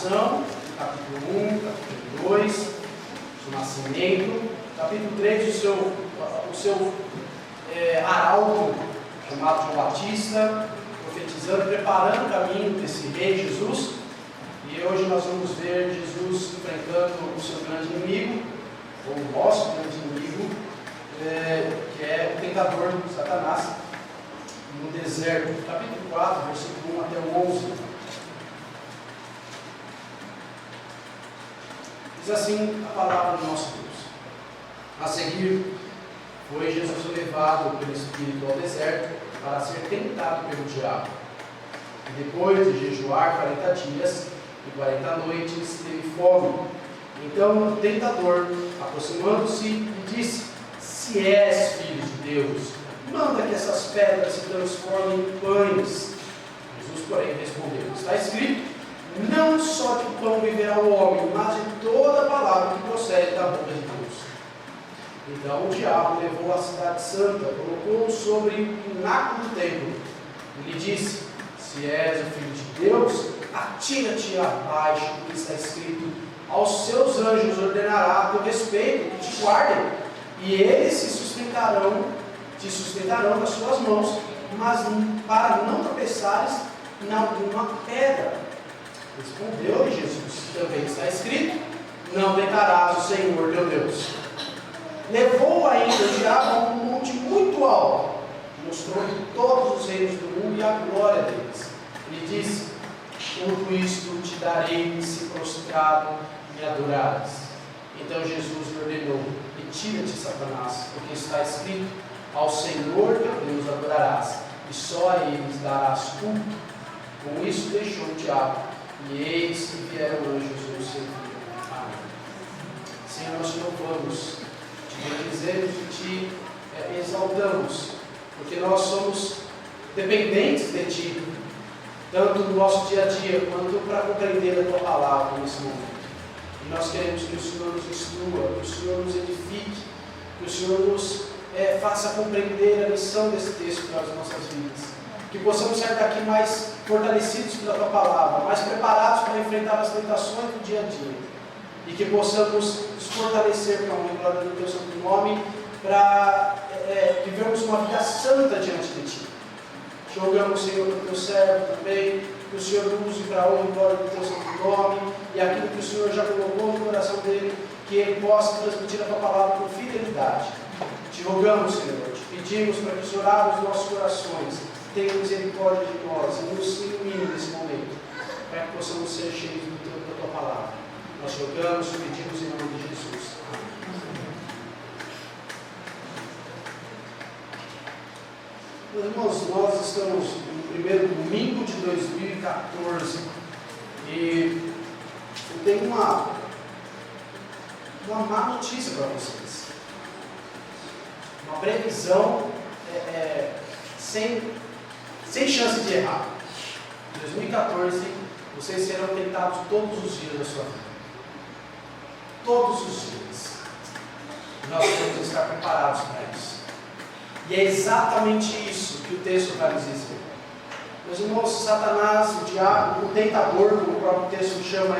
encarnação, capítulo 1, capítulo 2, o seu nascimento, capítulo 3, o seu arauto, chamado João Batista, profetizando, preparando o caminho desse rei Jesus. E hoje nós vamos ver Jesus enfrentando o seu grande inimigo, ou o nosso grande inimigo, que é o tentador, Satanás, no deserto. Capítulo 4, versículo 1 até o 11. Diz assim a palavra do nosso Deus. A seguir, foi Jesus levado pelo Espírito ao deserto para ser tentado pelo diabo. E depois de jejuar 40 dias e 40 noites, teve fome. Então o tentador, aproximando-se, lhe disse: se és filho de Deus, manda que essas pedras se transformem em pães. Jesus, porém, respondeu: está escrito, não só de pão viverá o homem, mas de toda palavra que procede da boca de Deus. Então o diabo levou a cidade santa, colocou-o sobre o pináculo do templo, e lhe disse: se és o filho de Deus, atira-te abaixo, porque está escrito, aos seus anjos ordenará a teu respeito, que te guardem, e eles te sustentarão nas suas mãos, mas para não tropeçares em alguma pedra. Respondeu-lhe Jesus: também está escrito, não tentarás o Senhor teu Deus. Levou ainda o diabo a um monte muito alto, mostrou-lhe todos os reinos do mundo e a glória deles. Ele disse: tudo isto te darei se prostrado me adorares. Então Jesus lhe ordenou: retira-te, Satanás, porque está escrito, ao Senhor teu Deus adorarás, e só a eles darás culto. Com isso deixou o diabo, e eis que vieram anjos e o serviram. Amém. Senhor, nós te louvamos, te bendizemos e te exaltamos, porque nós somos dependentes de ti, tanto no nosso dia a dia, quanto para compreender a tua palavra nesse momento. E nós queremos que o Senhor nos instrua, que o Senhor nos edifique, que o Senhor nos faça compreender a lição desse texto para as nossas vidas. Que possamos sair daqui mais fortalecidos pela tua palavra, mais preparados para enfrentar as tentações do dia a dia. E que possamos nos fortalecer para a honra e glória do teu santo nome, para vivermos uma vida santa diante de ti. Te rogamos, Senhor, para o teu servo também, que o Senhor use para a honra e glória do teu santo nome, e aquilo que o Senhor já colocou no coração dele, que ele possa transmitir a tua palavra com fidelidade. Te rogamos, Senhor, te pedimos para que o Senhor abra os nossos corações, tenha misericórdia de nós e nos ilumine nesse momento, para que possamos ser cheios da tua palavra. Nós te rogamos e pedimos em nome de Jesus. Meus irmãos, nós estamos no primeiro domingo de 2014 e eu tenho uma má notícia para vocês. Uma previsão sem chance de errar. Em 2014, vocês serão tentados todos os dias da sua vida. Todos os dias. Nós temos que estar preparados para isso. E é exatamente isso que o texto vai nos dizer. Meus irmãos, Satanás, o diabo, o tentador, como o próprio texto chama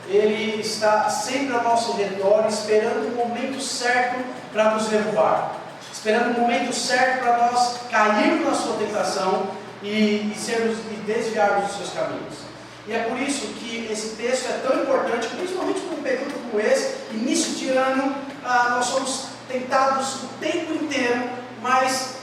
ele está sempre ao nosso redor, esperando o momento certo para nos derrubar, esperando o momento certo para nós cairmos na sua tentação e desviarmos dos seus caminhos. E é por isso que esse texto é tão importante, principalmente num período como esse, início de ano, nós somos tentados o tempo inteiro, mas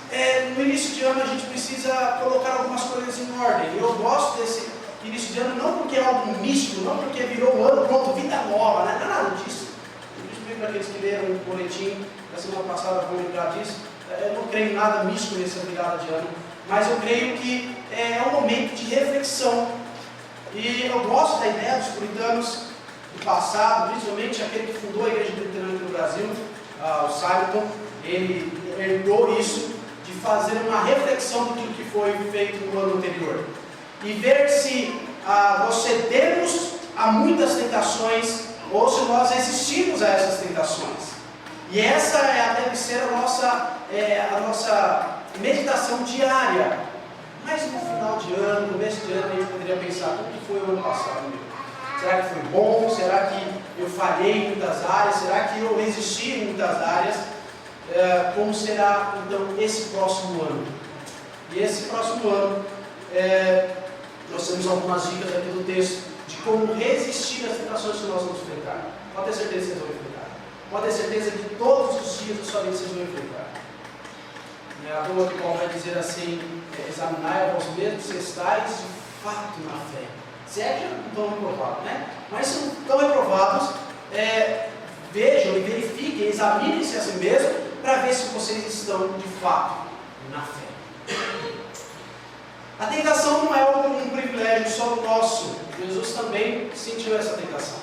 no início de ano a gente precisa colocar algumas coisas em ordem. E eu gosto desse início de ano não porque é algo místico, não porque virou o ano, pronto, vida nova, não é nada disso. Principalmente para aqueles que leram o boletim da semana passada vão lembrar disso. Eu não creio em nada místico nessa virada de ano, mas eu creio que é um momento de reflexão. E eu gosto da ideia dos puritanos do passado, principalmente aquele que fundou a Igreja Luterana no Brasil, o Simon. Ele herdou isso de fazer uma reflexão do que foi feito no ano anterior e ver se nós cedemos a muitas tentações ou se nós resistimos a essas tentações. E essa deve ser a nossa meditação diária. Mas no final de ano, no mês de ano, a gente poderia pensar: o que foi o ano passado? Será que foi bom? Será que eu falhei em muitas áreas? Será que eu resisti em muitas áreas? Como será então esse próximo ano? E esse próximo ano, nós temos algumas dicas aqui do texto de como resistir às tentações que nós vamos enfrentar. Pode ter certeza que vocês vão enfrentar. Pode ter certeza que todos os dias da sua vida vocês vão enfrentar. Não é à toa que Paulo vai dizer assim: examinai a vós mesmos se estáis de fato na fé. Se é que não estão reprovados, né? Mas se não estão reprovados, vejam e verifiquem, examinem-se a si mesmos para ver se vocês estão de fato na fé. A tentação não é um privilégio só nosso. Jesus também sentiu essa tentação.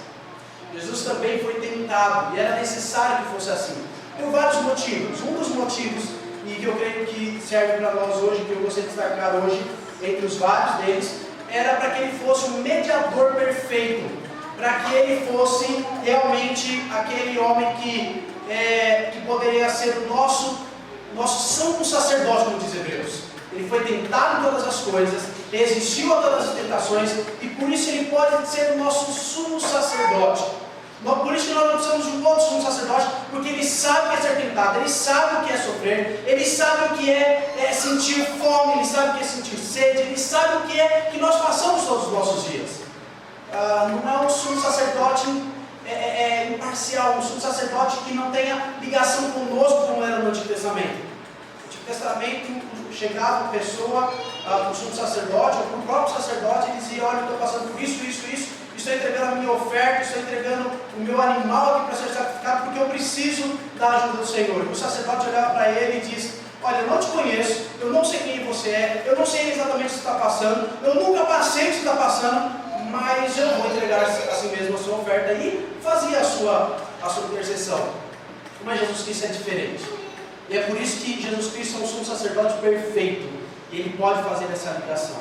Jesus também foi tentado e era necessário que fosse assim, por vários motivos. Um dos motivos, e que eu creio que serve para nós hoje, que eu gostaria de destacar hoje, entre os vários deles, era para que ele fosse um mediador perfeito, para que ele fosse realmente aquele homem que poderia ser o nosso sumo sacerdote, como diz Hebreus. Ele foi tentado em todas as coisas, resistiu a todas as tentações, e por isso ele pode ser o nosso sumo sacerdote. Por isso que nós não precisamos de um outro sumo sacerdote, porque ele sabe o que é ser tentado, ele sabe o que é sofrer, ele sabe o que é sentir fome, ele sabe o que é sentir sede, ele sabe o que é que nós passamos todos os nossos dias. Não é um sumo sacerdote imparcial, um sumo sacerdote que não tenha ligação conosco, como era no Antigo Testamento. No Antigo Testamento chegava a pessoa, o sumo sacerdote, ou o próprio sacerdote, e dizia: olha, eu estou passando por isso, estou entregando a minha oferta, estou entregando o meu animal aqui para ser sacrificado, porque eu preciso da ajuda do Senhor. E o sacerdote olhava para ele e diz: olha, eu não te conheço, eu não sei quem você é, eu não sei exatamente o que você está passando, eu nunca passei o que você está passando, mas eu vou entregar a si mesmo a sua oferta. E fazia a sua intercessão. Mas Jesus Cristo é diferente. E é por isso que Jesus Cristo é um sumo sacerdote perfeito. E ele pode fazer essa ligação.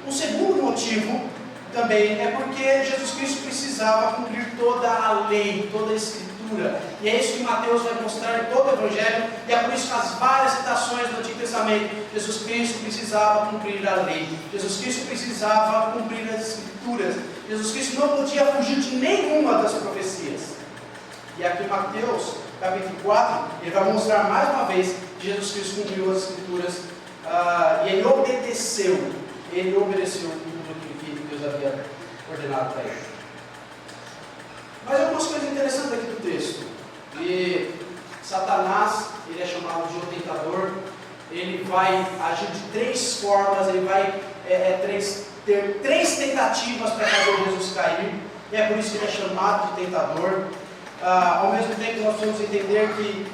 Um segundo motivo também é porque Jesus Cristo precisava cumprir toda a lei, toda a Escritura. E é isso que Mateus vai mostrar em todo o Evangelho. E é por isso que as várias citações do Antigo Testamento, Jesus Cristo precisava cumprir a lei. Jesus Cristo precisava cumprir as Escrituras. Jesus Cristo não podia fugir de nenhuma das profecias. E aqui em Mateus, capítulo 4, ele vai mostrar mais uma vez que Jesus Cristo cumpriu as Escrituras e ele obedeceu tudo que Deus havia ordenado para ele. Mas algumas coisas interessantes aqui do texto. E Satanás, ele é chamado de o tentador, ele vai agir de três formas, ele vai ter três tentativas para fazer Jesus cair, e é por isso que ele é chamado de tentador. Ao mesmo tempo, nós precisamos entender que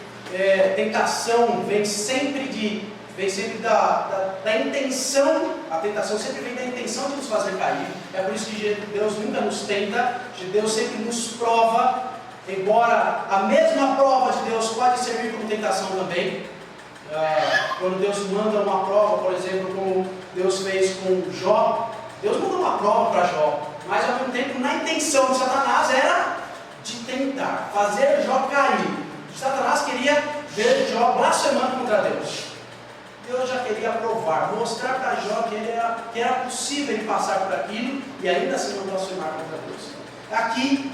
tentação vem sempre da intenção. A tentação sempre vem da intenção de nos fazer cair. É por isso que Deus nunca nos tenta, Deus sempre nos prova, embora a mesma prova de Deus pode servir como tentação também. Quando Deus manda uma prova, por exemplo, como Deus fez com Jó, Deus mandou uma prova para Jó, mas ao mesmo tempo na intenção de Satanás era de tentar fazer Jó cair. Satanás queria ver Jó blasfemando contra Deus. Deus já queria provar, mostrar para Jó que era possível ele passar por aquilo e ainda assim não blasfemar contra Deus. Aqui,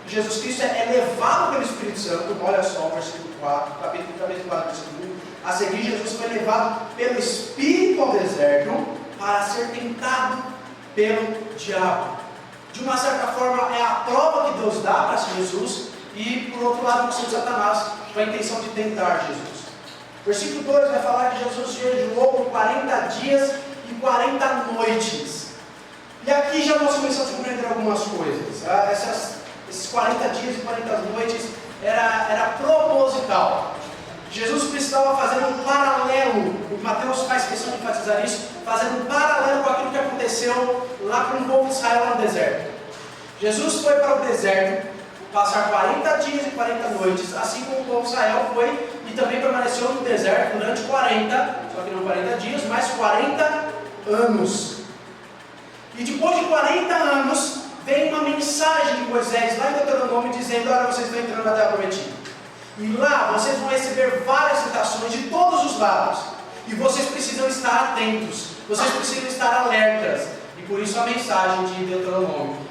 Jesus Cristo é levado pelo Espírito Santo. Olha só o versículo 4, capítulo 4, versículo 1. A seguir, Jesus foi levado pelo Espírito ao deserto para ser tentado pelo diabo. De uma certa forma, é a prova que Deus dá para Jesus, e por outro lado, o Satanás, com a intenção de tentar Jesus. Versículo 2 vai falar que Jesus jejuou por 40 dias e 40 noites. E aqui já nós começamos a compreender algumas coisas. Esses 40 dias e 40 noites era proposital. Jesus precisava fazer um paralelo, o Mateus faz questão de enfatizar isso, fazendo um paralelo com aquilo que aconteceu lá com o povo de Israel no deserto. Jesus foi para o deserto passar 40 dias e 40 noites, assim como o povo de Israel foi e também permaneceu no deserto durante 40, só que não 40 dias, mas 40 anos. E depois de 40 anos, vem uma mensagem de Moisés lá em Deuteronômio dizendo: olha, vocês estão entrando na terra prometida. E lá vocês vão receber várias tentações de todos os lados. E vocês precisam estar atentos, vocês precisam estar alertas. E por isso a mensagem de Deuteronômio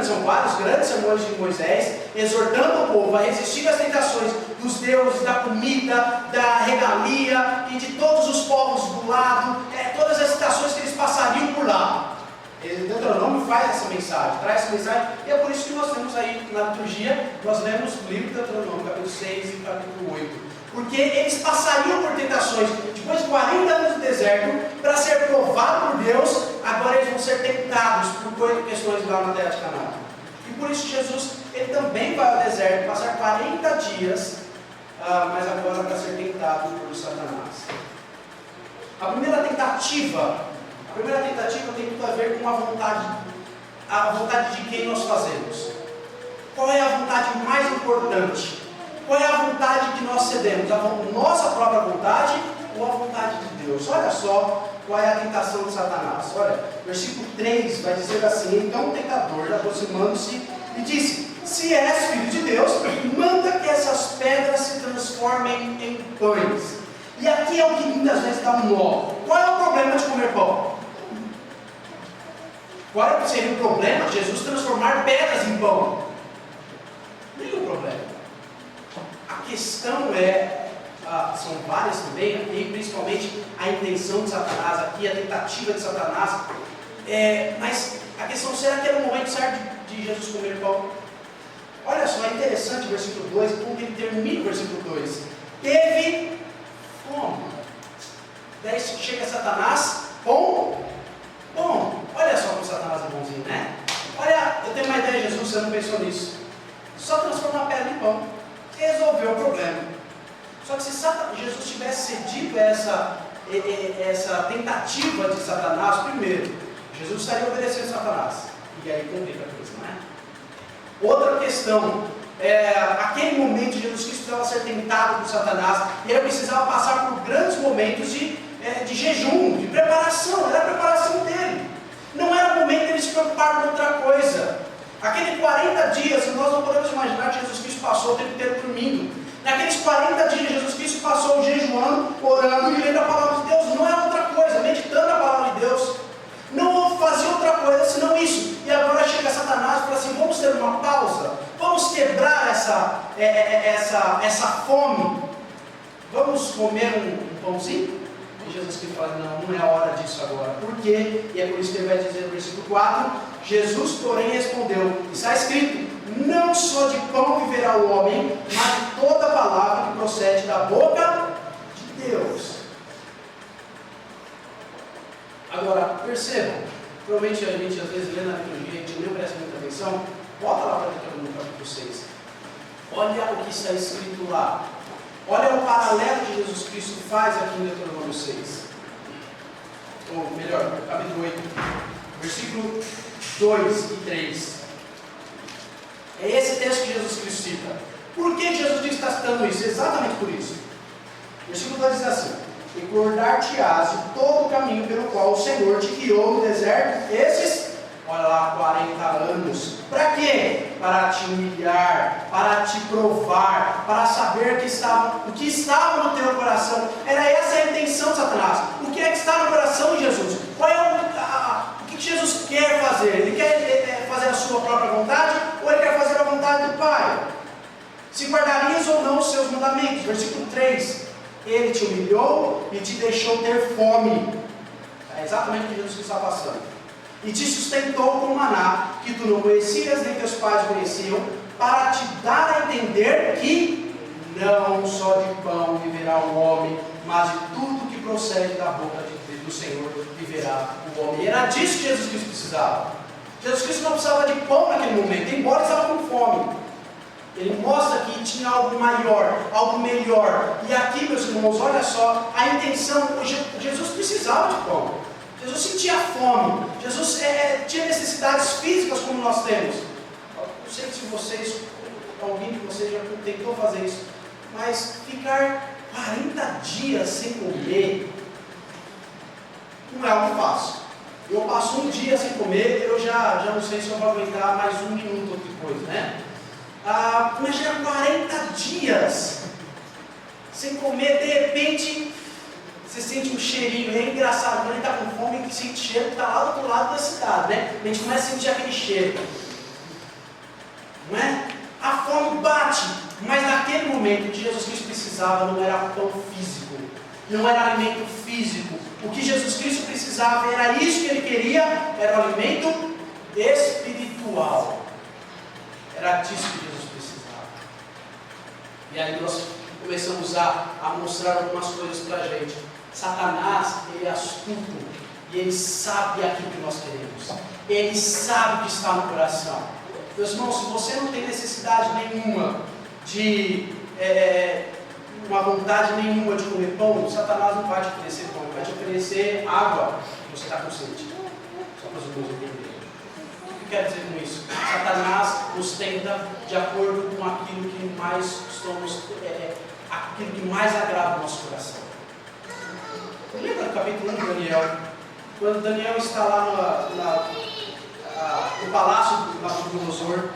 são vários grandes sermões de Moisés, exortando o povo a resistir às tentações dos deuses, da comida, da regalia e de todos os povos do lado, todas as tentações que eles passariam por lá. Deuteronômio faz essa mensagem, traz essa mensagem, e é por isso que nós temos aí na liturgia, nós lemos o livro de Deuteronômio, capítulo 6 e capítulo 8. Porque eles passariam por tentações, depois de 40 anos no deserto, para ser provados por Deus, agora eles vão ser tentados por questões lá na terra de Canaã. E por isso Jesus, ele também vai ao deserto, passar 40 dias, mas agora para ser tentado por Satanás. A primeira tentativa tem tudo a ver com a vontade de quem nós fazemos. Qual é a vontade mais importante? Qual é a vontade que nós cedemos? A nossa própria vontade ou a vontade de Deus? Olha só qual é a tentação de Satanás. Olha, versículo 3 vai dizer assim: então o tentador, aproximando-se, e disse: se és filho de Deus, manda que essas pedras se transformem em pães. E aqui é o que muitas vezes dá um nó. Qual é o problema de comer pão? Qual seria o problema de Jesus transformar pedras em pão? Nenhum problema. A questão são várias também, e principalmente a intenção de Satanás, aqui a tentativa de Satanás, mas a questão, será que era o momento certo de Jesus comer pão? Olha só, é interessante o versículo 2, como ele termina o versículo 2, teve fome. Daí chega Satanás, pão, olha só como Satanás é bonzinho, né? Olha, eu tenho uma ideia, Jesus, você não pensou nisso, só transforma a pedra em pão, resolveu o problema. Só que se Jesus tivesse cedido essa tentativa de Satanás, primeiro, Jesus estaria obedecendo Satanás, e aí complica a coisa, não é? Outra questão, aquele momento Jesus Cristo precisava ser tentado por Satanás, e ele precisava passar por grandes momentos de jejum, de preparação, era a preparação dele. Não era o momento dele se preocupar com outra coisa. Aqueles 40 dias, nós não podemos imaginar que Jesus Cristo passou o tempo inteiro dormindo. Naqueles 40 dias, Jesus Cristo passou jejuando, orando e lendo a palavra de Deus. Não era outra coisa, meditando a palavra de Deus. Não fazia outra coisa senão isso. E agora chega Satanás e fala assim: vamos ter uma pausa, vamos quebrar essa fome, vamos comer um pãozinho? E Jesus Cristo fala: não é a hora disso agora. Por quê? E é por isso que ele vai dizer no versículo 4: Jesus, porém, respondeu, está escrito: não só de pão viverá o homem, mas de toda palavra que procede da boca de Deus. Agora, percebam, provavelmente a gente às vezes lê na liturgia, a gente não presta muita atenção. Volta lá para Deuteronômio capítulo 6. Olha o que está escrito lá. Olha o paralelo que Jesus Cristo faz aqui em Deuteronômio 6. Ou melhor, capítulo 8, versículo 2 e 3. É esse texto que Jesus Cristo cita. Por que Jesus Cristo está citando isso? Exatamente por isso. Versículo 2 diz assim: recordar-te-ás de todo o caminho pelo qual o Senhor te guiou no deserto, olha lá, 40 anos. Para quê? Para te humilhar, para te provar, para saber o que estava no teu coração. Era essa a intenção de Satanás. O que é que está no coração de Jesus? Qual é o que Jesus quer fazer? Ele quer fazer a sua própria vontade ou ele quer fazer a vontade do Pai? Se guardarias ou não os seus mandamentos. Versículo 3: ele te humilhou e te deixou ter fome. É exatamente o que Jesus está passando. E te sustentou com maná, que tu não conhecias nem teus pais conheciam, para te dar a entender que não só de pão viverá o homem, mas de tudo que procede da boca do Senhor viverá o homem. E era disso que Jesus Cristo precisava. Jesus Cristo não precisava de pão naquele momento, embora estava com fome. Ele mostra que tinha algo maior, algo melhor. E aqui, meus irmãos, olha só, a intenção, Jesus precisava de pão. Jesus sentia fome. Jesus tinha necessidades físicas como nós temos. Não sei se vocês, alguém de vocês já tentou fazer isso, mas ficar 40 dias sem comer não é algo fácil. Eu passo um dia sem comer, eu já não sei se eu vou aguentar mais um minuto ou depois, né? Imagina 40 dias sem comer, de repente você sente um cheirinho, engraçado, quando ele está com fome, ele sente cheiro que está lá do outro lado da cidade, né? A gente começa a sentir aquele cheiro. Não é? A fome bate, mas naquele momento o que Jesus Cristo precisava não era pão físico, não era alimento físico. O que Jesus Cristo precisava, era isso que ele queria, era o alimento espiritual. Era disso que Jesus precisava. E aí nós começamos a mostrar algumas coisas para a gente. Satanás, ele é astuto e ele sabe aquilo que nós queremos. Ele sabe o que está no coração. Meus irmãos, se você não tem necessidade nenhuma de uma vontade nenhuma de comer pão, Satanás não vai te oferecer pão, vai te oferecer água, você está com sede. Só para os irmãos entenderem. O que quer dizer com isso? Satanás nos tenta de acordo com aquilo que mais estamos, aquilo que mais agrada o nosso coração. Lembra do capítulo 1 de Daniel? Quando Daniel está lá no palácio do Nabucodonosor,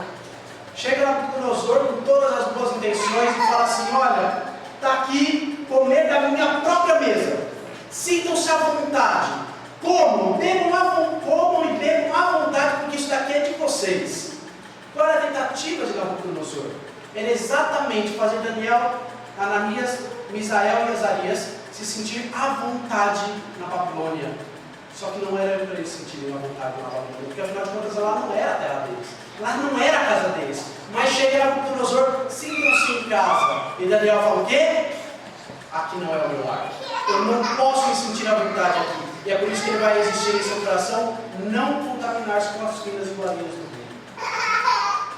chega Nabucodonosor com todas as boas intenções e fala assim: olha, está aqui comer da minha própria mesa, sintam-se à vontade, comam e bebam à vontade, porque isso daqui é de vocês. Qual era a tentativa de Nabucodonosor? Era exatamente fazer Daniel, Ananias, Misael e Azarias se sentir à vontade na Babilônia. Só que não era para eles sentirem à vontade na Babilônia, porque afinal de contas lá não era a terra deles, lá não era a casa deles. Mas chega Nabucodonosor, sintam-se em casa. E Daniel fala o quê? Aqui não é o meu lar. Eu não posso me sentir à vontade aqui. E é por isso que ele vai existir em seu coração, não contaminar-se com as finas iguarias do reino.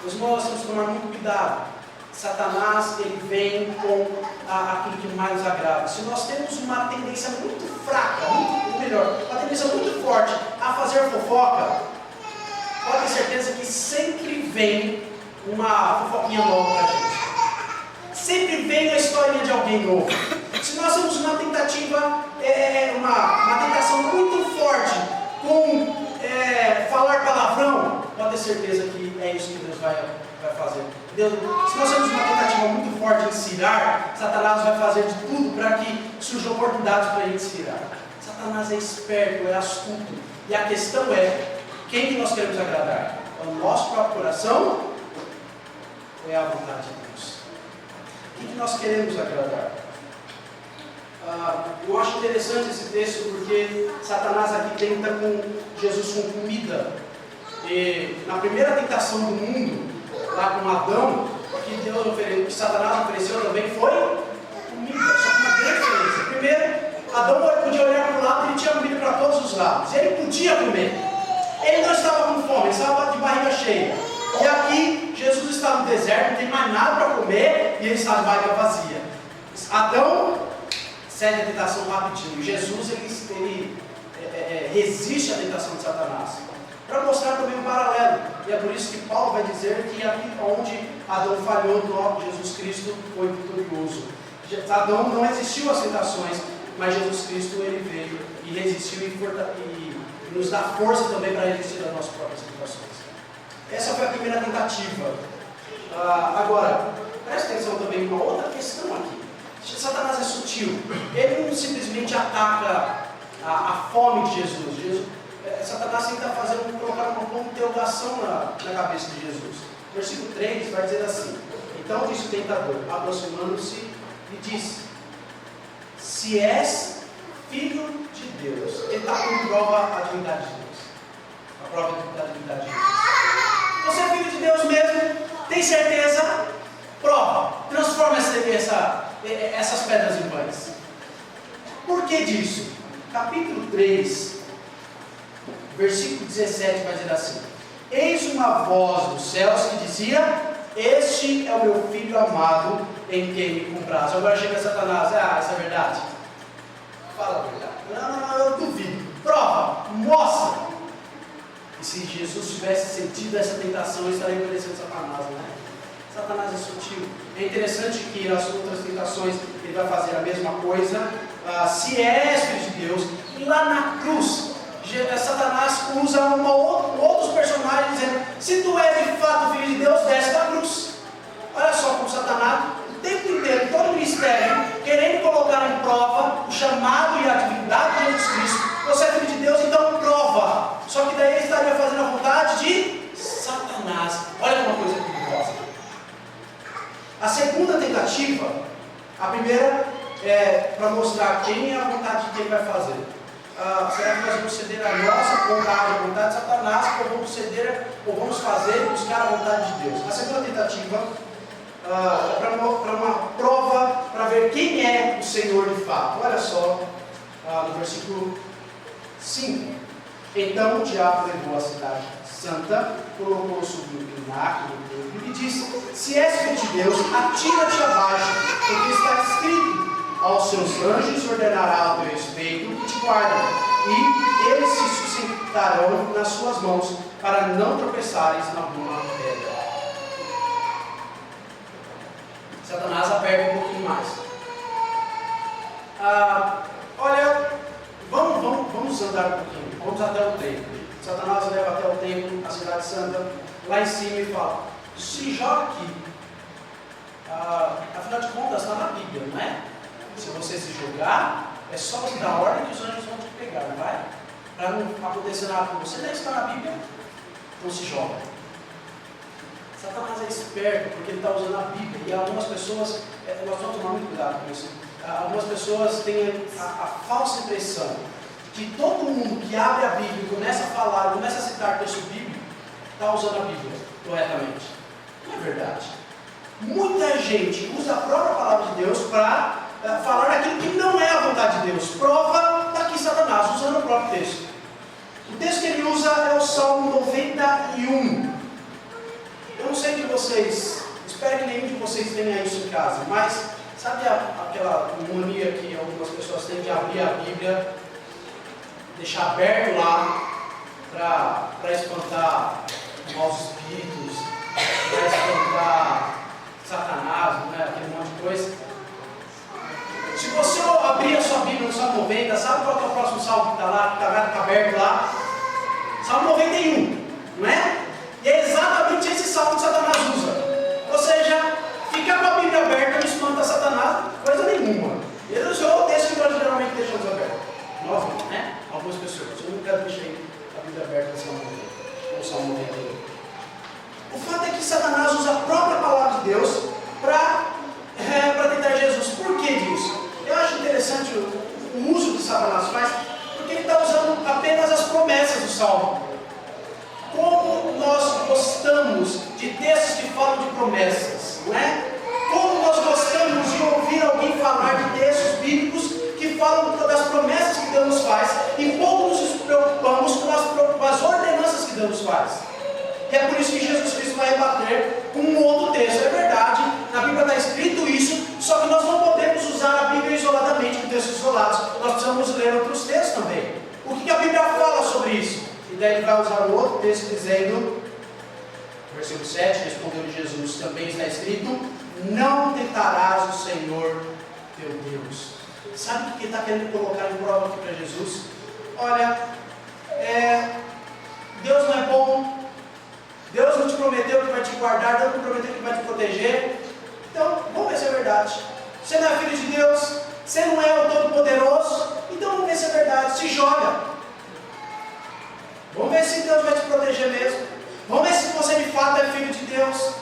Os irmãos, nós temos que tomar muito cuidado. Satanás, ele vem com aquilo que mais nos agrada. Se nós temos uma tendência muito fraca, uma tendência muito forte a fazer fofoca, pode ter certeza que sempre vem uma fofoquinha nova para a gente. Sempre vem a historinha de alguém novo. Se nós temos uma tentativa, uma tentação muito forte com falar palavrão, pode ter certeza que é isso que Deus vai fazer. Se nós temos uma tentativa muito forte de se irar, Satanás vai fazer de tudo para que surjam oportunidades para ele se irar. Satanás é esperto, é astuto. E a questão é, quem que nós queremos agradar? É o nosso próprio coração ou é a vontade de Deus? Quem que nós queremos agradar? Eu acho interessante esse texto porque Satanás aqui tenta com Jesus com comida. E na primeira tentação do mundo, lá com Adão, que Satanás ofereceu também foi comida, só que uma grande diferença. Primeiro, Adão podia olhar para o lado e ele tinha comida para todos os lados, ele podia comer, ele não estava com fome, ele estava de barriga cheia. E aqui, Jesus está no deserto, não tem mais nada para comer e ele está de barriga vazia. Adão cede a tentação rapidinho, Jesus ele resiste à tentação de Satanás. Para mostrar também um paralelo, e é por isso que Paulo vai dizer que aqui onde Adão falhou, Jesus Cristo foi vitorioso. Adão não resistiu às tentações, mas Jesus Cristo ele veio e resistiu e nos dá força também para resistir às nossas próprias tentações. Essa foi a primeira tentativa. Agora, presta atenção também em uma outra questão aqui. Satanás é sutil, ele não simplesmente ataca a fome de Jesus. Satanás tenta colocar uma ponta de interrogação na cabeça de Jesus. Versículo 3 vai dizer assim: então disse o tentador, aproximando-se, e disse: se és filho de Deus. Ele está com prova a divindade de Deus. A prova da divindade de Deus. Você é filho de Deus mesmo? Tem certeza? Prova. Transforma essas pedras em pães. Por que disso? Capítulo 3, versículo 17 vai dizer assim: eis uma voz dos céus que dizia: este é o meu filho amado, em quem me compraz. Agora chega Satanás: isso é verdade? Fala a verdade. Não, eu duvido. Prova, mostra. E se Jesus tivesse sentido essa tentação, ele estaria obedecendo Satanás, né? Satanás é sutil. É interessante que nas outras tentações ele vai fazer a mesma coisa. Se és filho de Deus, e lá na cruz Satanás usa outros personagens dizendo: se tu és de fato filho de Deus, desce da cruz. Olha só como Satanás, o tempo inteiro, todo o ministério, querendo colocar em prova o chamado e a divindade de Jesus Cristo, maneira para mostrar quem é a vontade de quem vai fazer. Será que nós vamos ceder a nossa vontade, a vontade de Satanás, ou vamos fazer e buscar a vontade de Deus? A segunda tentativa é para uma prova, para ver quem é o Senhor de fato. Olha só, no versículo 5. Então o diabo levou a cidade santa, colocou sobre o pináculo do templo e disse: se és filho de Deus, atira-te abaixo, porque está escrito: aos seus anjos ordenará o teu respeito que te guardam, e eles se sustentarão nas suas mãos, para não tropeçares na alguma pedra. Satanás aperta um pouquinho mais. Olha, vamos andar um pouquinho, vamos até o templo. Satanás leva até o templo, a cidade santa, lá em cima e fala: se joga aqui. Afinal de contas, está na Bíblia, não é? Se você se jogar, é só te dar ordem que os anjos vão te pegar, não vai? Para não acontecer nada com você, nem está na Bíblia, não se joga. Satanás é esperto porque ele está usando a Bíblia, e algumas pessoas, nós vamos tomar muito cuidado com isso. Algumas pessoas têm a falsa impressão que todo mundo que abre a Bíblia e começa a falar, começa a citar texto bíblico, está usando a Bíblia corretamente. Não é verdade. Muita gente usa a própria palavra de Deus para falar daquilo que não é a vontade de Deus. Prova está aqui Satanás, usando o próprio texto. O texto que ele usa é o Salmo 91. Eu não sei de vocês, espero que nenhum de vocês tenha isso em casa, mas sabe aquela mania que algumas pessoas têm de abrir a Bíblia, deixar aberto lá para espantar maus espíritos, para espantar Satanás, né, aquele monte de coisa. Se você abrir a sua Bíblia no Salmo 90, sabe qual é o próximo salmo que está lá, que está aberto lá? Salmo 91, não é? E é exatamente esse salmo que Satanás usa. Ou seja, ficar com a Bíblia aberta não espanta Satanás coisa nenhuma. Ele usou o texto que nós geralmente deixamos aberto. Nós não, né? Algumas pessoas. Eu nunca deixei a Bíblia aberta no Salmo 90. No Salmo 91. O fato é que Satanás usa a própria palavra de Deus para tentar Jesus. Por que disso? Eu acho interessante o uso que Satanás faz, porque ele está usando apenas as promessas do Salmo. Como nós gostamos de textos que falam de promessas, não é? Como nós gostamos de ouvir alguém falar de textos bíblicos que falam das promessas que Deus nos faz, e pouco nos preocupamos com as ordenanças que Deus nos faz. E é por isso que Jesus Cristo vai rebater com um outro texto. É verdade, na Bíblia está escrito isso, só que nós não podemos usar a Bíblia isoladamente, com textos isolados. Nós precisamos ler outros textos também. O que a Bíblia fala sobre isso? E daí ele vai usar um outro texto dizendo, versículo 7, respondeu Jesus, também está escrito: não tentarás o Senhor teu Deus. Sabe o que ele está querendo colocar em prova aqui para Jesus? Olha, Deus não é bom, Deus não te prometeu que vai te guardar, Deus não prometeu que vai te proteger. Então, vamos ver se é verdade. Você não é filho de Deus, você não é o Todo-Poderoso, então vamos ver se é verdade, se joga. Vamos ver se Deus vai te proteger mesmo. Vamos ver se você de fato é filho de Deus.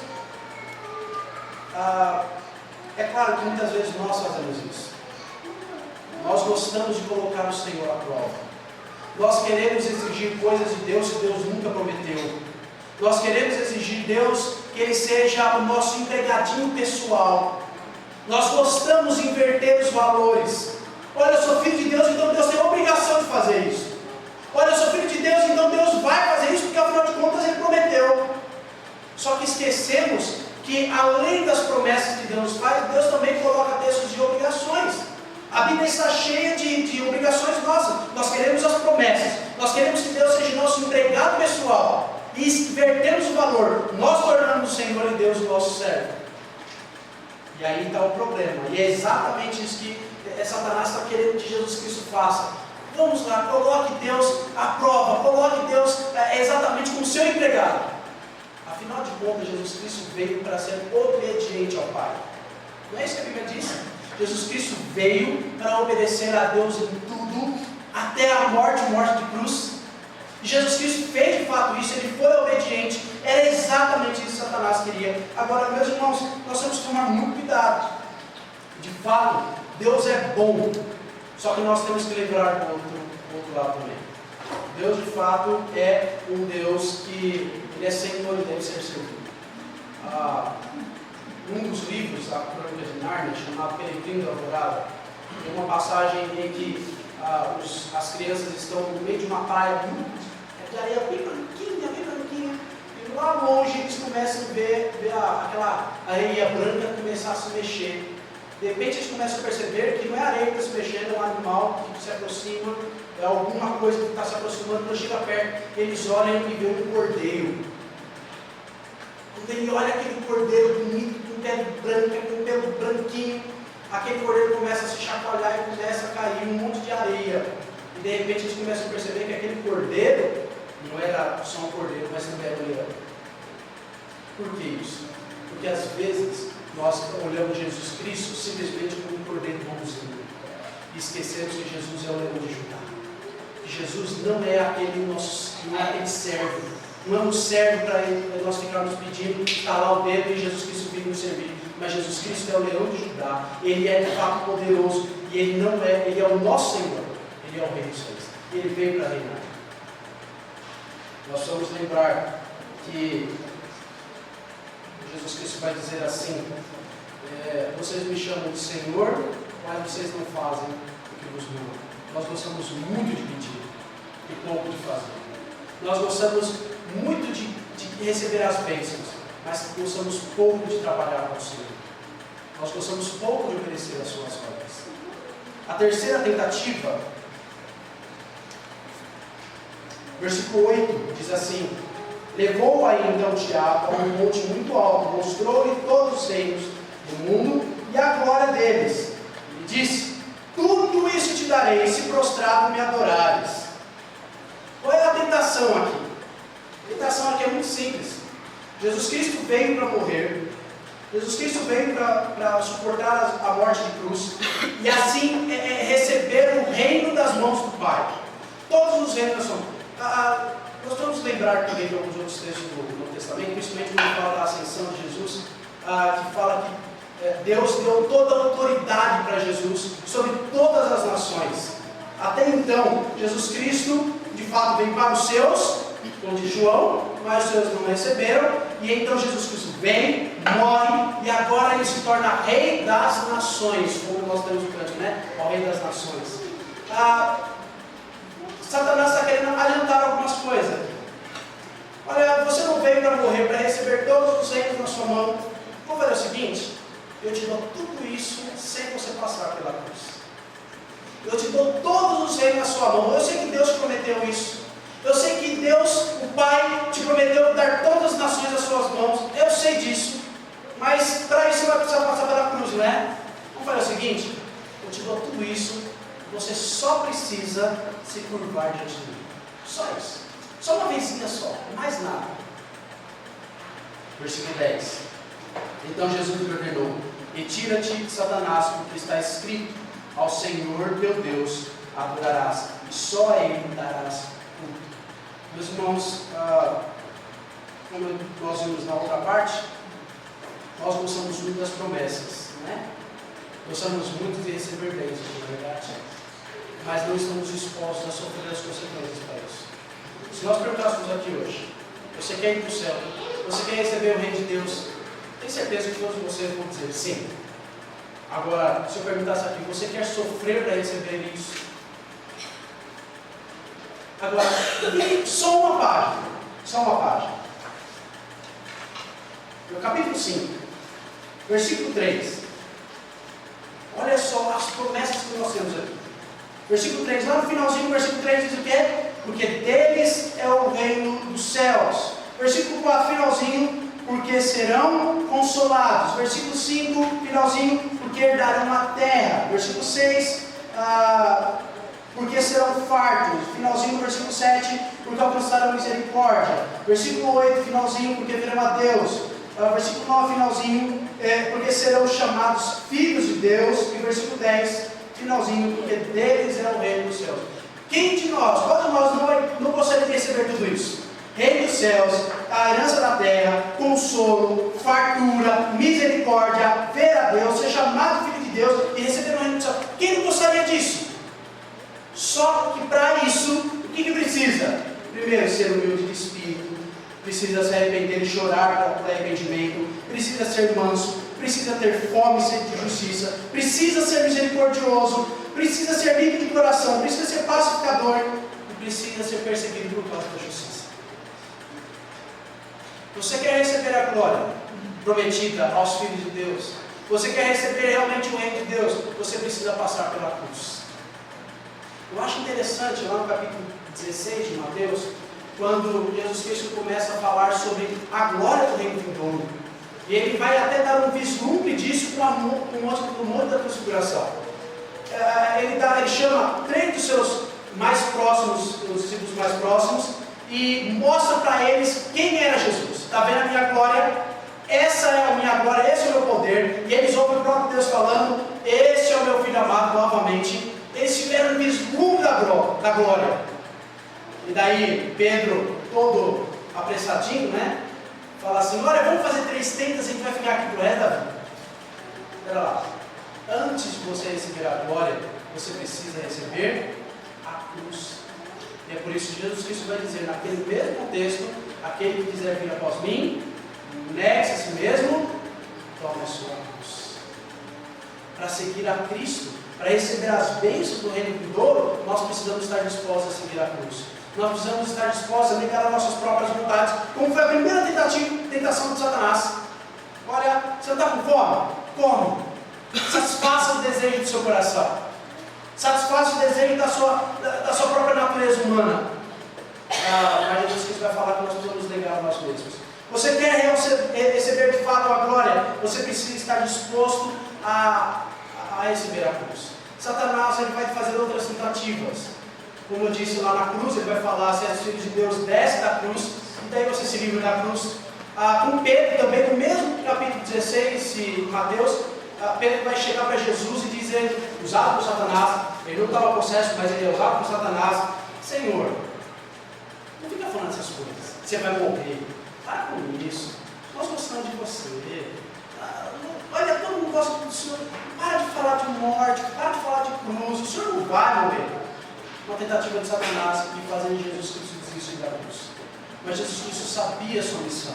É claro que muitas vezes nós fazemos isso. Nós gostamos de colocar o Senhor à prova. Nós queremos exigir coisas de Deus que Deus nunca prometeu. Nós queremos exigir Deus que Ele seja o nosso empregadinho pessoal. Nós gostamos de inverter os valores. Olha, eu sou filho de Deus, então Deus tem a obrigação de fazer isso. Olha, eu sou filho de Deus, então Deus vai fazer isso, porque afinal de contas Ele prometeu. Só que esquecemos que além das promessas que Deus faz, Deus também coloca textos de obrigações. A Bíblia está cheia de obrigações nossas. Nós queremos as promessas, nós queremos que Deus seja nosso empregado pessoal, e invertemos o valor, nós tornamos o Senhor e Deus o nosso servo. E aí está o problema, e é exatamente isso que Satanás está querendo que Jesus Cristo faça. Vamos lá, coloque Deus à prova, coloque Deus exatamente como seu empregado. Afinal de contas, Jesus Cristo veio para ser obediente ao Pai. Não é isso que a Bíblia diz? Jesus Cristo veio para obedecer a Deus em tudo, até a morte de cruz. E Jesus Cristo fez de fato isso, Ele foi obediente. Era exatamente isso que Satanás queria. Agora, meus irmãos, nós temos que tomar muito cuidado. De fato, Deus é bom, só que nós temos que lembrar do outro lado também. Deus, de fato, é um Deus que Ele é Senhor e deve ser servido. Um dos livros, a Crônica de Nárnia, chamado Peregrino da Alvorada, tem uma passagem em que as crianças estão no meio de uma praia de areia bem branquinha, e lá longe eles começam a ver aquela areia branca começar a se mexer. De repente eles começam a perceber que não é a areia que está se mexendo, é um animal que se aproxima, é alguma coisa que está se aproximando. Quando chega perto, eles olham e veem um cordeiro. Quando ele olha aquele cordeiro bonito, com pele branca, com pelo branquinho, aquele cordeiro começa a se chacoalhar e começa a cair um monte de areia. E de repente eles começam a perceber que aquele cordeiro não era só um cordeiro, mas também era um leão. Por que isso? Porque às vezes nós olhamos Jesus Cristo simplesmente como um cordeiro bonzinho e esquecemos que Jesus é o leão de Judá. Que Jesus não é aquele servo, não é um servo para nós ficarmos pedindo, estalar o dedo e Jesus Cristo vir nos servir. Mas Jesus Cristo é o leão de Judá, Ele é de fato poderoso e Ele é o nosso Senhor, Ele é o Rei dos Reis, e Ele veio para reinar. Nós vamos lembrar que Jesus Cristo vai dizer assim: vocês me chamam de Senhor, mas vocês não fazem o que vos mando. Nós gostamos muito de pedir e pouco de fazer. Nós gostamos muito de receber as bênçãos, mas gostamos pouco de trabalhar com o Senhor. Nós gostamos pouco de obedecer as suas ordens. A terceira tentativa, versículo 8, diz assim: levou aí então Tiago a um monte muito alto, mostrou-lhe todos os reinos do mundo e a glória deles, e disse: tudo isso te darei, se prostrado me adorares. Qual é a tentação aqui? A tentação aqui é muito simples. Jesus Cristo veio para morrer, Jesus Cristo veio para suportar a morte de cruz e assim receber o reino das mãos do Pai. Todos os reinos são. Nós vamos lembrar também de alguns outros textos do Novo Testamento, principalmente quando fala da ascensão de Jesus, que fala que Deus deu toda a autoridade para Jesus sobre todas as nações. Até então, Jesus Cristo, de fato, veio para os seus, como diz João, mas os seus não receberam, e então Jesus Cristo vem, morre, e agora ele se torna Rei das Nações, como nós temos o cântico, né? O Rei das Nações. Satanás está querendo adiantar algumas coisas. Olha, você não veio para morrer, para receber todos os reinos na sua mão. Vamos fazer o seguinte: eu te dou tudo isso sem você passar pela cruz. Eu te dou todos os reinos na sua mão. Eu sei que Deus te prometeu isso. Eu sei que Deus, o Pai, te prometeu dar todas as nações às suas mãos. Eu sei disso. Mas para isso você vai precisar passar pela cruz, não é? Vamos fazer o seguinte: eu te dou tudo isso. Você só precisa se curvar diante de mim. Só isso. Só uma vezinha só. Mais nada. Versículo 10. Então Jesus lhe ordenou: retira-te, Satanás, porque está escrito: ao Senhor teu Deus adorarás, e só a Ele darás culto. Meus irmãos, como nós vimos na outra parte, nós gostamos muito das promessas, né? Gostamos muito de receber bênçãos, na verdade, mas não estamos dispostos a sofrer as consequências para isso. Se nós perguntássemos aqui hoje: você quer ir para o céu? Você quer receber o reino de Deus? Tem certeza que todos vocês vão dizer sim. Agora, se eu perguntasse aqui: você quer sofrer para receber isso? Agora, só uma página. No capítulo 5, versículo 3. Olha só as promessas que nós temos aqui. Versículo 3, lá no finalzinho, versículo 3 diz o quê? Porque deles é o reino dos céus. Versículo 4, finalzinho: porque serão consolados. Versículo 5, finalzinho: porque herdarão a terra. Versículo 6, porque serão fartos. Finalzinho do versículo 7, porque alcançarão misericórdia. Versículo 8, finalzinho: porque verão a Deus. Versículo 9, finalzinho: porque serão chamados filhos de Deus. E versículo 10, finalzinho: porque deles é o reino dos céus. Quem de nós, qual de nós não gostaria de receber tudo isso? Reino dos céus, a herança da terra, consolo, fartura, misericórdia, ver a Deus, ser chamado filho de Deus e receber o reino do céu. Quem não gostaria disso? Só que para isso, o que precisa? Primeiro, ser humilde de espírito, precisa se arrepender e chorar por arrependimento, precisa ser manso, precisa ter fome e sede de justiça, precisa ser misericordioso, precisa ser limpo de coração, precisa ser pacificador e precisa ser perseguido por causa da justiça. Você quer receber a glória prometida aos filhos de Deus? Você quer receber realmente o reino de Deus? Você precisa passar pela cruz. Eu acho interessante, lá no capítulo 16 de Mateus, quando Jesus Cristo começa a falar sobre a glória do reino vindouro. E ele vai até dar um vislumbre disso no Monte da Transfiguração. Ele chama 3 dos seus mais próximos, os discípulos mais próximos, e mostra para eles quem era Jesus. Está vendo a minha glória? Essa é a minha glória, esse é o meu poder. E eles ouvem o próprio Deus falando: esse é o meu filho amado, novamente. Eles tiveram um vislumbre da glória. E daí Pedro, todo apressadinho, né? Fala assim: olha, vamos fazer 3 tendas e a gente vai ficar aqui pro resto da vida. Espera lá. Antes de você receber a glória, você precisa receber a cruz. E é por isso que Jesus Cristo vai dizer, naquele mesmo texto: aquele que quiser vir após mim, negue-se a si mesmo, tome a sua cruz. Para seguir a Cristo, para receber as bênçãos do reino vindouro, nós precisamos estar dispostos a seguir a cruz. Nós precisamos estar dispostos a negar as nossas próprias vontades, como foi a primeira tentação de Satanás. Olha, você não está com fome? Come. Satisfaça o desejo do seu coração. Satisfaça o desejo da sua própria natureza humana. Mas Jesus Cristo vai falar que nós precisamos negar a nós mesmos. Você quer receber de fato a glória? Você precisa estar disposto a receber a cruz. Satanás ele vai fazer outras tentativas. Como eu disse lá na cruz, ele vai falar: se és filho de Deus, desce da cruz, e daí você se livra da cruz. Com Pedro também, no mesmo capítulo 16 de Mateus, Pedro vai chegar para Jesus e dizer, usado por Satanás, ele não estava possesso, mas ele é usado por Satanás: Senhor, não fica falando essas coisas, você vai morrer, para com isso, nós gostamos de você, olha, todo mundo gosta do Senhor, para de falar de morte, para de falar de cruz, o Senhor não vai morrer. Uma tentativa de Satanás de fazer Jesus Cristo desistir da cruz. Mas Jesus Cristo sabia a sua missão,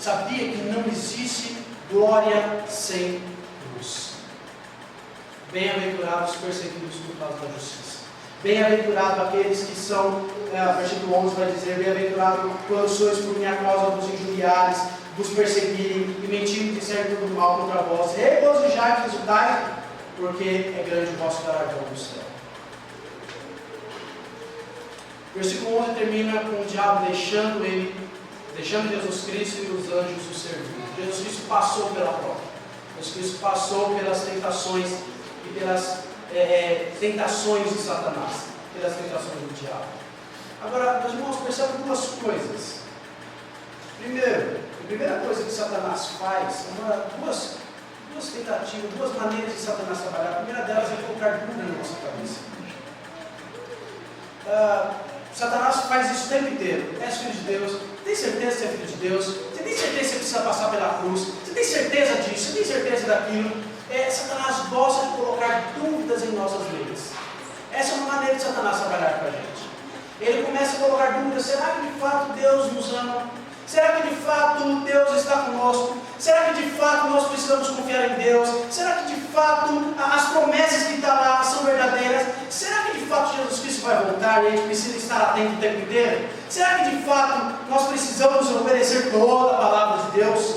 sabia que não existe glória sem cruz. Bem-aventurados os perseguidos por causa da justiça. Bem-aventurado aqueles que são, versículo 11 vai dizer: bem-aventurado quando sois por minha causa vos injuriares, vos perseguirem e mentindo disserem todo mal contra vós. Regozijai-vos e exultai, porque é grande o vosso galardão no céu. Versículo 11 termina com o diabo deixando Jesus Cristo e os anjos o servindo. Jesus Cristo passou pela prova. Jesus Cristo passou pelas tentações e pelas tentações de Satanás, pelas tentações do diabo. Agora, meus irmãos, percebam 2 coisas. Primeiro, a primeira coisa que Satanás faz, duas tentativas, 2 maneiras de Satanás trabalhar. A primeira delas é colocar dúvida na nossa cabeça. Satanás faz isso o tempo inteiro. És filho de Deus? Tem certeza que você é filho de Deus? Você tem certeza que você precisa passar pela cruz? Você tem certeza disso? Você tem certeza daquilo? Satanás gosta de colocar dúvidas em nossas mentes. Essa é uma maneira de Satanás trabalhar com a gente. Ele começa a colocar dúvidas: será que de fato Deus nos ama? Será que de fato Deus está conosco? Será que de fato nós precisamos confiar em Deus? Será que de fato as promessas que estão lá são verdadeiras? Será que de fato Jesus Cristo vai voltar e a gente precisa estar atento o tempo inteiro? Será que de fato nós precisamos obedecer toda a palavra de Deus?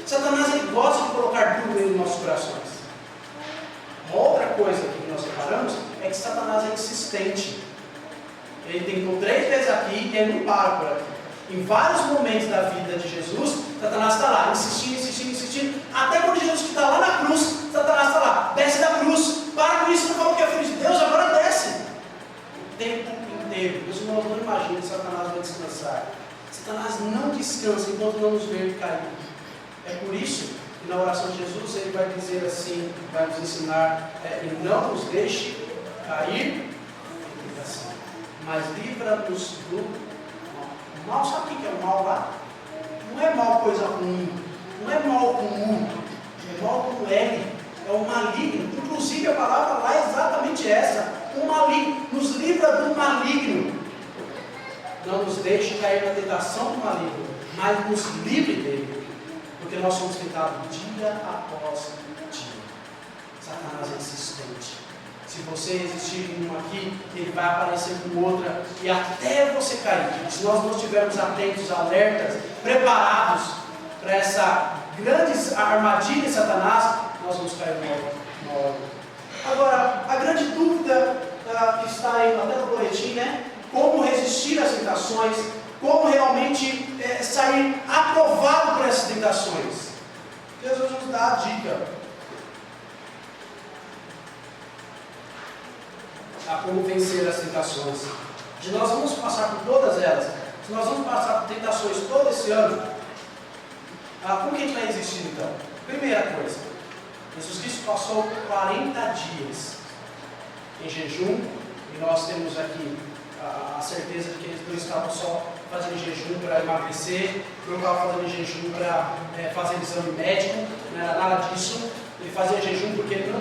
Satanás ele gosta de colocar dúvida nos nossos corações. Uma outra coisa que nós reparamos é que Satanás é insistente. Ele tentou 3 vezes aqui e ele não para por aqui. Em vários momentos da vida de Jesus, Satanás está lá, insistindo, até quando Jesus está lá na cruz, Satanás está lá: desce da cruz, para com isso, não falou que é filho de Deus, agora desce. O tempo inteiro. Meus irmãos, não imaginem que Satanás vai descansar. Satanás não descansa enquanto não nos ver cair. É por isso que na oração de Jesus ele vai dizer assim, vai nos ensinar: e não nos deixe cair em tentação, mas livra-nos do mal. Sabe o que é o mal lá? Não é mal coisa ruim, não é mal com U, é mal com L. é o maligno. Inclusive a palavra lá é exatamente essa, o maligno. Nos livra do maligno. Não nos deixe cair na tentação do maligno, mas nos livre dele. Porque nós somos tentados dia após dia. Satanás é insistente. Se você resistir em um aqui, ele vai aparecer com outra e até você cair. Se nós não estivermos atentos, alertas, preparados para essa grande armadilha de Satanás, nós vamos cair na hora. Agora, a grande dúvida que está aí até no boletim, né? Como resistir às tentações, como realmente sair aprovado por essas tentações. Jesus nos dá a dica. A como vencer as tentações. Se nós vamos passar por todas elas, se nós vamos passar por tentações todo esse ano, como que a gente vai resistir então? Primeira coisa, Jesus Cristo passou 40 dias em jejum, e nós temos aqui a certeza de que eles não estavam só fazendo jejum para emagrecer, não estavam fazendo jejum para fazer exame médico, não era nada disso. Ele fazia jejum porque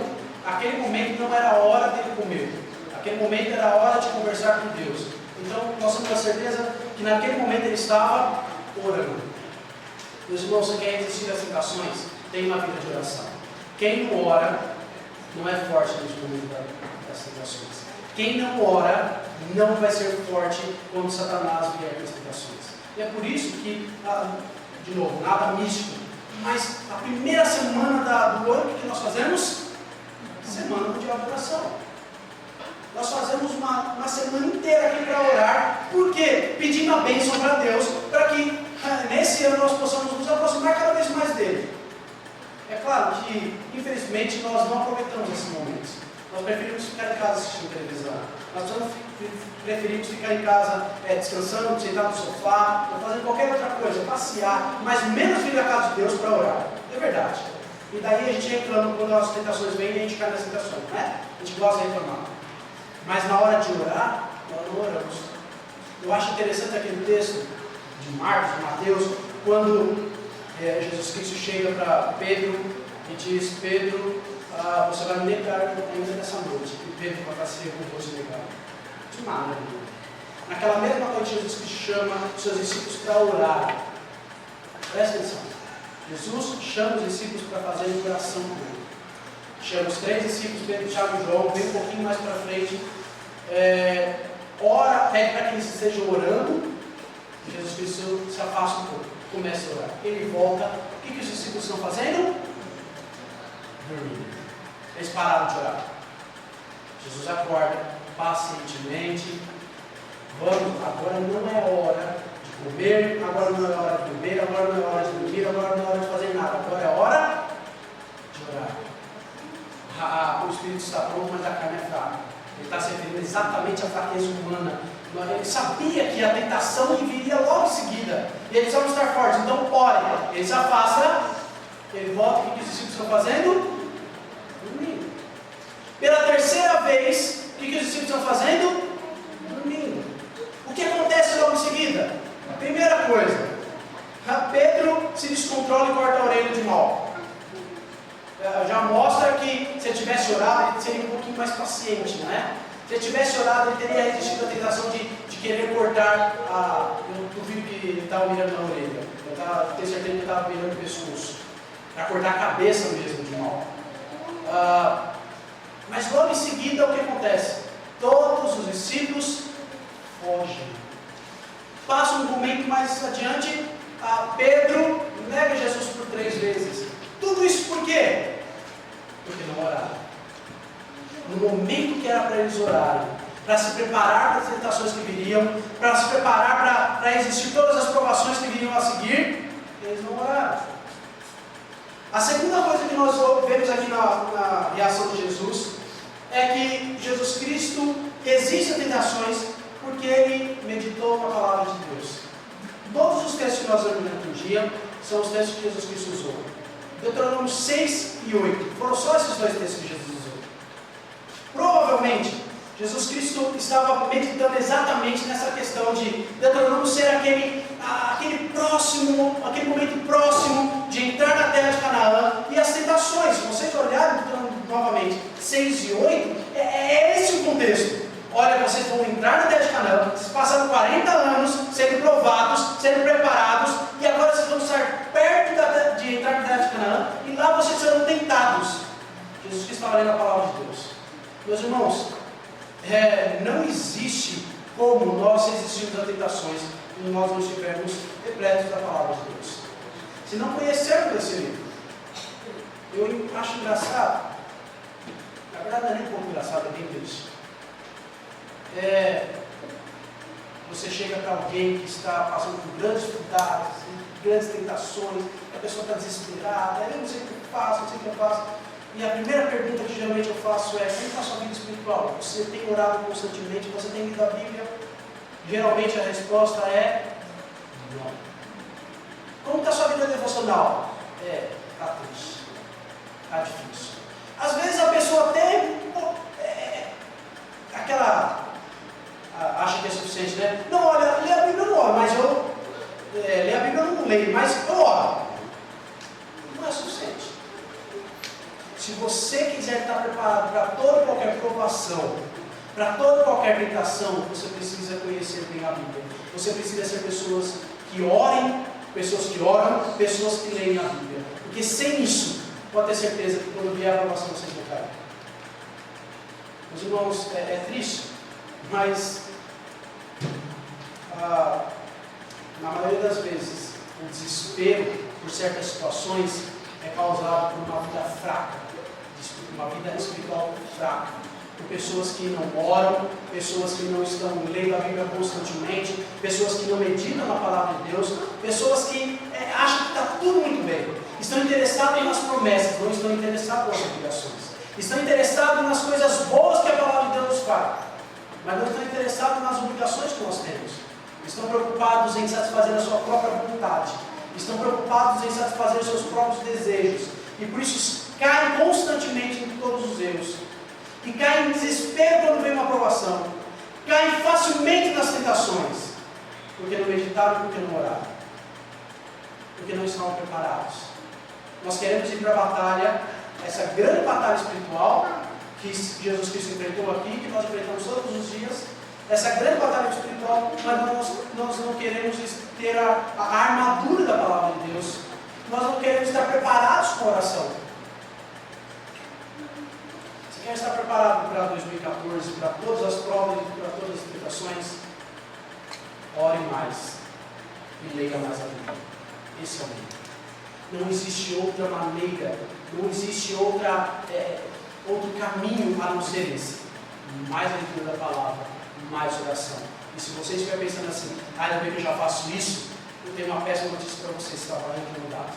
aquele momento não era a hora dele comer. Aquele momento era a hora de conversar com Deus. Então, nós temos a certeza que naquele momento ele estava orando. Meus irmãos, você quer resistir às tentações? Tenha uma vida de oração. Quem não ora, não é forte nos momentos das tentações. Quem não ora, não vai ser forte quando Satanás vier com as tentações. E é por isso que, de novo, nada místico, mas a primeira semana do ano, o que nós fazemos? Semana mundial de oração. Nós fazemos uma semana inteira aqui para orar. Por quê? Pedindo a bênção para Deus, para que nesse ano nós possamos nos aproximar cada vez mais dele. É claro que, infelizmente, nós não aproveitamos esses momentos. Nós preferimos ficar em casa assistindo televisão. Nós preferimos ficar em casa descansando, sentado no sofá, ou fazendo qualquer outra coisa, passear, mas menos vir à casa de Deus para orar. É verdade. E daí a gente reclama quando as tentações vêm e a gente cai nas tentações, né? A gente gosta de reclamar. Mas na hora de orar, nós não oramos. Eu acho interessante aquele texto de Marcos, de Mateus, quando Jesus Cristo chega para Pedro e diz: Pedro, você vai me negar ainda nessa noite. E Pedro vai fazer como você negar. De nada. Naquela mesma noite, Jesus Cristo chama os seus discípulos para orar. Presta atenção. Jesus chama os discípulos para fazer oração com ele. Chama os 3 discípulos, Pedro, Tiago e João, vem um pouquinho mais para frente, ora, pede para que eles estejam orando, e Jesus Cristo se afasta um pouco, começa a orar. Ele volta, o que os discípulos estão fazendo? Dormindo. Eles pararam de orar. Jesus acorda pacientemente, vamos, agora não é hora de comer, agora não é hora de beber, agora não é hora de dormir, agora não é hora de fazer nada, agora é hora de orar. O espírito está pronto, mas a carne é fraca. Ele está se referindo exatamente à fraqueza humana. Ele sabia que a tentação viria logo em seguida. E eles precisam estar fortes. Então, ore. Ele se afasta. Ele volta. O que os discípulos estão fazendo? Dormindo. Pela terceira vez, o que os discípulos estão fazendo? Dormindo. O que acontece logo em seguida? A primeira coisa: Pedro se descontrola e corta a orelha de Mal. Já mostra que se ele tivesse orado, ele seria um pouquinho mais paciente, né? Se ele tivesse orado, ele teria resistido à tentação de querer cortar eu duvido que ele estava mirando na orelha. Eu tenho certeza que ele estava mirando o pescoço, para cortar a cabeça mesmo de Mal. Mas logo em seguida, o que acontece? Todos os discípulos fogem. Passa um momento mais adiante, Pedro nega Jesus por 3 vezes. Tudo isso por quê? Porque não oraram. No momento que era para eles orarem, para se preparar para as tentações que viriam, para se preparar para resistir todas as provações que viriam a seguir, eles não oraram. A segunda coisa que nós vemos aqui na reação de Jesus é que Jesus Cristo resiste a tentações porque ele meditou na palavra de Deus. Todos os textos que nós vemos na liturgia são os textos que Jesus Cristo usou. Deuteronômio 6 e 8. Foram só esses 2 textos que Jesus usou. Provavelmente, Jesus Cristo estava meditando exatamente nessa questão de Deuteronômio ser aquele momento próximo de entrar na terra de Canaã e as tentações. Se vocês olharem novamente 6 e 8, é esse o contexto. Olha, vocês vão entrar na terra de Canaã, vocês passaram 40 anos sendo provados, sendo preparados, e agora vocês vão estar perto de entrar na terra de Canaã, e lá vocês serão tentados. Jesus Cristo estava lendo a palavra de Deus. Meus irmãos, não existe como nós resistirmos a tentações e nós não estivermos repletos da palavra de Deus. Se não conhecermos esse livro, eu acho engraçado, na verdade não é nem um pouco engraçado, é bem triste. Você chega para alguém que está passando por grandes dificuldades, grandes tentações, a pessoa está desesperada, eu não sei o que eu faço, não sei o que eu faço. E a primeira pergunta que geralmente eu faço é: como está a sua vida espiritual? Você tem orado constantemente? Você tem lido a Bíblia? Geralmente a resposta é não. Como está a sua vida devocional? Está triste, está difícil. Às vezes a pessoa tem acha que é suficiente, né? Não, olha, ler a Bíblia eu não oro, mas ler a Bíblia eu não leio, mas eu oro. Não é suficiente. Se você quiser estar preparado para toda e qualquer provação, para toda e qualquer tentação, você precisa conhecer bem a Bíblia. Você precisa ser pessoas que orem, pessoas que oram, pessoas que leem a Bíblia. Porque sem isso, pode ter certeza que quando vier a provação vocês vão cair. Meus irmãos, é triste, mas na maioria das vezes o desespero por certas situações é causado por uma vida fraca, uma vida espiritual fraca, por pessoas que não oram, pessoas que não estão lendo a Bíblia constantemente, pessoas que não meditam na palavra de Deus, pessoas que acham que está tudo muito bem, estão interessados nas promessas, não estão interessados nas obrigações, estão interessados nas coisas boas que a palavra de Deus nos faz, mas não estão interessados nas obrigações que nós temos. Estão preocupados em satisfazer a sua própria vontade, estão preocupados em satisfazer os seus próprios desejos, e por isso caem constantemente em todos os erros, e caem em desespero quando vem uma provação, caem facilmente nas tentações, porque não meditaram, porque não oraram, porque não estavam preparados. Nós queremos ir para a batalha, essa grande batalha espiritual que Jesus Cristo enfrentou aqui, que nós enfrentamos todos os dias, essa grande batalha espiritual, mas nós não queremos ter a armadura da palavra de Deus, nós não queremos estar preparados com a oração. Você quer estar preparado para 2014, para todas as provas e para todas as tentações? Ore mais e leia mais a Bíblia. Esse é o meio. Não existe outra maneira, não existe outro caminho a não ser esse. Mais leitura da palavra, mais oração. E se você estiver pensando assim, ainda bem que eu já faço isso, eu tenho uma péssima notícia para você, está valendo mudado.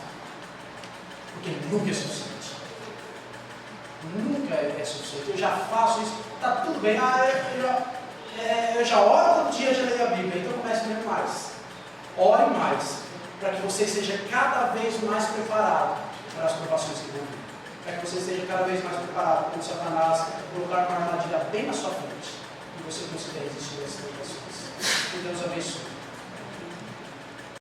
Porque nunca é suficiente. Nunca é suficiente. Eu já faço isso, está tudo bem. Eu já oro todo dia, já leio a Bíblia, então comece a ler mais. Ore mais, para que você seja cada vez mais preparado para as provações que vão vir. Para que você seja cada vez mais preparado quando Satanás colocar uma armadilha bem na sua frente e você consiga resistir às tentações. Que Deus abençoe.